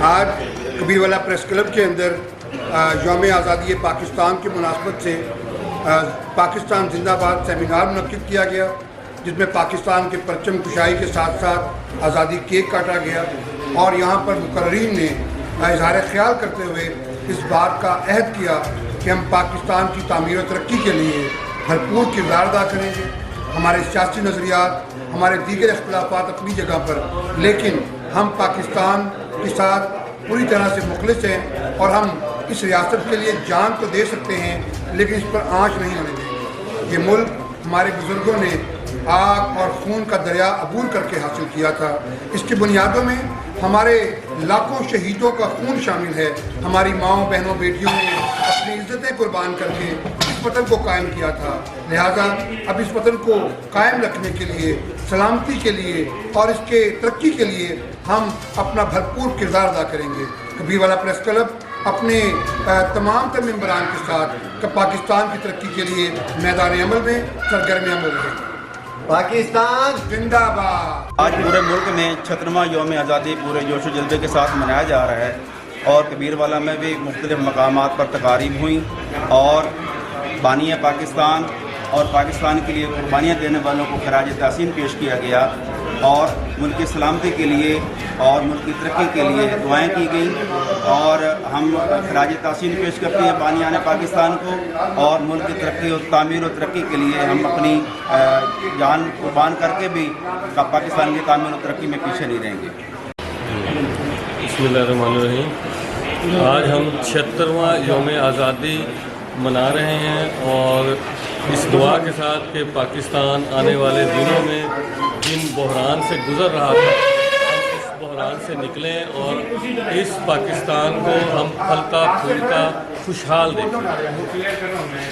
آج Kabirwala press club کے اندر یوم آزادی پاکستان کی مناسبت سے پاکستان زندہ باد سیمینار منعقد کیا گیا، جس میں پاکستان کے پرچم کشائی کے ساتھ ساتھ آزادی کیک کاٹا گیا، اور یہاں پر مقررین نے اظہار خیال کرتے ہوئے اس بات کا عہد کیا کہ ہم پاکستان کی تعمیر و ترقی کے لیے بھرپور کردار ادا کریں گے۔ ہمارے سیاسی نظریات، ہمارے دیگر اختلافات اپنی جگہ پر، لیکن ہم پاکستان کے ساتھ پوری طرح سے مخلص ہیں، اور ہم اس ریاست کے لیے جان تو دے سکتے ہیں لیکن اس پر آنچ نہیں ہونے دیں گے۔ یہ ملک ہمارے بزرگوں نے آگ اور خون کا دریا عبور کر کے حاصل کیا تھا۔ اس کی بنیادوں میں ہمارے لاکھوں شہیدوں کا خون شامل ہے۔ ہماری ماؤں، بہنوں، بیٹیوں نے اپنی عزتیں قربان کر کے اس وطن کو قائم کیا تھا۔ لہذا اب اس وطن کو قائم رکھنے کے لیے، سلامتی کے لیے اور اس کے ترقی کے لیے ہم اپنا بھرپور کردار ادا کریں گے۔ کبیروالا پریس کلب اپنے تمام تر ممبران کے ساتھ پاکستان کی ترقی کے لیے میدان عمل میں سرگرم عمل رہے گا۔ پاکستان زندہ باد۔ آج پورے ملک میں 76واں یوم آزادی پورے جوش و جذبے کے ساتھ منایا جا رہا ہے، اور کبیروالا میں بھی مختلف مقامات پر تقاریب ہوئیں، اور بانی پاکستان اور پاکستان کے لیے قربانیاں دینے والوں کو خراج تحسین پیش کیا گیا، اور ملک کی سلامتی کے لیے اور ملک کی ترقی کے لیے دعائیں کی گئیں، اور ہم خراج تحسین پیش کرتے ہیں بانیان پاکستان کو، اور ملک کی ترقی اور تعمیر و ترقی کے لیے ہم اپنی جان قربان کر کے بھی پاکستان کی تعمیر و ترقی میں پیچھے نہیں رہیں گے۔ بسم اللہ الرحمن الرحیم۔ آج ہم 76واں یوم آزادی منا رہے ہیں، اور اس دعا کے ساتھ کہ پاکستان آنے والے دنوں میں جن بحران سے گزر رہا تھا، ہم اس بحران سے نکلیں اور اس پاکستان کو ہم پھلتا پھولتا خوشحال دیکھیں۔